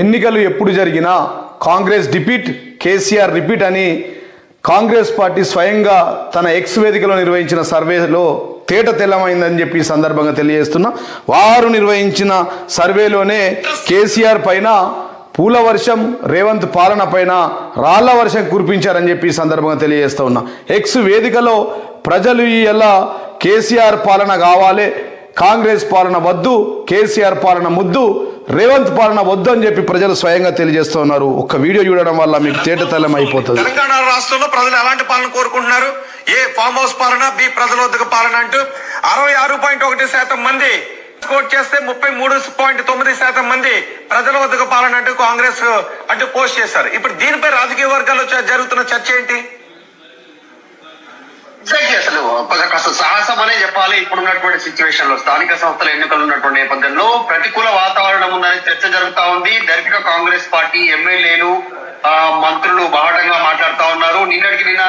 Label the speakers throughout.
Speaker 1: ఎన్నికలు ఎప్పుడు జరిగినా కాంగ్రెస్ డిపీట్, కేసీఆర్ రిపీట్ అని కాంగ్రెస్ పార్టీ స్వయంగా తన ఎక్స్ వేదికలో నిర్వహించిన సర్వేలో తేట తెల్లమైందని చెప్పి ఈ సందర్భంగా తెలియజేస్తున్నా. వారు నిర్వహించిన సర్వేలోనే కేసీఆర్ పైన పూల వర్షం, రేవంత్ పాలన పైన రాళ్ల వర్షం కురిపించారని చెప్పి ఈ సందర్భంగా తెలియజేస్తూ ఉన్నా. ఎక్స్ వేదికలో ప్రజలు ఇలా కేసీఆర్ పాలన కావాలి, కాంగ్రెస్ పాలన వద్దు, కేసీఆర్ పాలన ముద్దు, రేవంత్ పాలన వద్దు అని చెప్పి ప్రజలు స్వయంగా తెలియజేస్తూ ఉన్నారు. ఒక్క వీడియో చూడడం వల్ల మీకు తేటతెల్లం అయిపోతుంది.
Speaker 2: తెలంగాణ రాష్ట్రంలో ప్రజలు ఎలాంటి పాలన కోరుకుంటున్నారు? ఏ ఫామ్ హౌస్ పాలన, బి ప్రజల వద్దకు పాలన అంటూ 66.1% మంది స్కోర్ చేస్తే 33.9% మంది ప్రజల వద్దకు పాలన అంటూ కాంగ్రెస్ అంటూ పోస్ట్ చేశారు. ఇప్పుడు దీనిపై రాజకీయ వర్గాల్లో జరుగుతున్న చర్చ ఏంటి?
Speaker 3: అసలు కాస్త సాహసం అనే చెప్పాలి. ఇప్పుడున్నటువంటి సిచ్యువేషన్ లో స్థానిక సంస్థల ఎన్నికలు ఉన్నటువంటి నేపథ్యంలో ప్రతికూల వాతావరణం ఉందనే చర్చ జరుగుతా ఉంది. దర్శక కాంగ్రెస్ పార్టీ ఎమ్మెల్యేలు, మంత్రులు బాహటంగా మాట్లాడుతా ఉన్నారు. నిన్న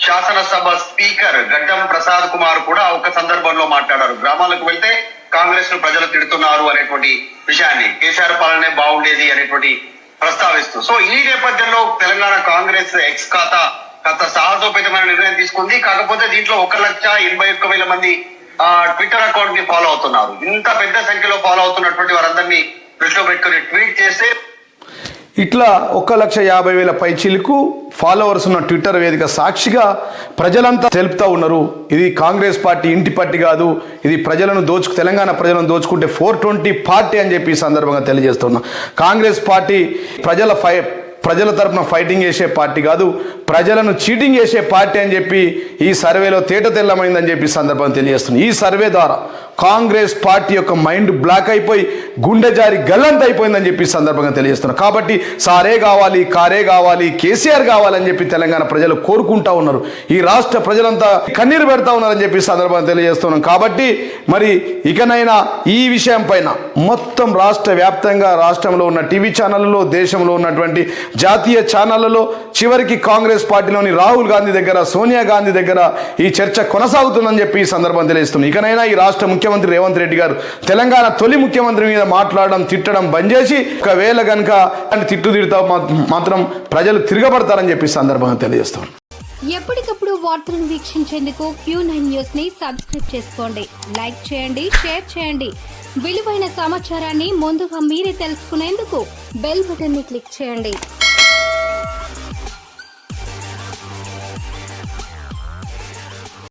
Speaker 3: శాసనసభ స్పీకర్ గడ్డం ప్రసాద్ కుమార్ కూడా ఒక సందర్భంలో మాట్లాడారు. గ్రామాలకు వెళ్తే కాంగ్రెస్ ను ప్రజలు తిడుతున్నారు అనేటువంటి విషయాన్ని, కేసీఆర్ పాలనే బాగుండేది అనేటువంటి ప్రస్తావిస్తూ. సో ఈ నేపథ్యంలో తెలంగాణ కాంగ్రెస్ ఎక్స్ ఖాతా సాహసోపేతమైన నిర్ణయం తీసుకుంది. కాకపోతే దీంట్లో 1,81,000 మంది ట్విట్టర్ అకౌంట్ ని ఫాలో అవుతున్నారు. ఇంత పెద్ద సంఖ్యలో ఫాలో అవుతున్నటువంటి వారందరినీ దృష్టిలో పెట్టుకుని ట్వీట్ చేస్తే
Speaker 1: ఇట్లా 1,50,000 పైచిలకు ఫాలోవర్స్ ఉన్న ట్విట్టర్ వేదిక సాక్షిగా ప్రజలంతా తెలుపుతూ ఉన్నారు. ఇది కాంగ్రెస్ పార్టీ ఇంటి పార్టీ కాదు, ఇది ప్రజలను తెలంగాణ ప్రజలను దోచుకుంటే 420 పార్టీ అని చెప్పి ఈ సందర్భంగా తెలియజేస్తున్నా. కాంగ్రెస్ పార్టీ ప్రజల తరపున ఫైటింగ్ చేసే పార్టీ కాదు, ప్రజలను చీటింగ్ చేసే పార్టీ అని చెప్పి ఈ సర్వేలో తేట తెల్లమైందని చెప్పి సందర్భంగా తెలియజేస్తుంది. ఈ సర్వే ద్వారా కాంగ్రెస్ పార్టీ యొక్క మైండ్ బ్లాక్ అయిపోయి గుండె జారి గల్లంత అయిపోయిందని చెప్పి సందర్భంగా తెలియజేస్తున్నారు. కాబట్టి సారే కావాలి, కారే కావాలి, కేసీఆర్ కావాలని చెప్పి తెలంగాణ ప్రజలు కోరుకుంటా ఉన్నారు. ఈ రాష్ట్ర ప్రజలంతా కన్నీరు పెడతా ఉన్నారని చెప్పి సందర్భంగా తెలియజేస్తున్నాం. కాబట్టి మరి ఇకనైనా ఈ విషయం పైన మొత్తం రాష్ట్ర వ్యాప్తంగా రాష్ట్రంలో ఉన్న టీవీ ఛానళ్లలో, దేశంలో ఉన్నటువంటి జాతీయ ఛానళ్లలో, చివరికి కాంగ్రెస్ పార్టీలోని రాహుల్ గాంధీ దగ్గర, సోనియా గాంధీ దగ్గర ఈ చర్చ కొనసాగుతుందని చెప్పి ఈ సందర్భంగా తెలియజేస్తున్నాం. ఇకనైనా ఈ రాష్ట్ర ముఖ్యమంత్రి రేవంత్ రెడ్డి గారు తెలంగాణ తొలి ముఖ్యమంత్రి మీద మాట్లాడడం, తిట్టడం బంద్ చేసి ఒకవేళ కనుక తిట్టు తిడతా మాత్రం ప్రజలు తిరగబడతారని చెప్పి సందర్భంగా తెలియజేస్తాం.
Speaker 4: ఎప్పటికప్పుడు వార్తలను వీక్షించేందుకు Q9 న్యూస్ ని సబ్స్క్రైబ్ చేసుకోండి, లైక్ చేయండి, షేర్ చేయండి. విలువైన సమాచారాన్ని ముందుగా మీరే తెలుసుకునేందుకు బెల్ బటన్ ని క్లిక్ చేయండి.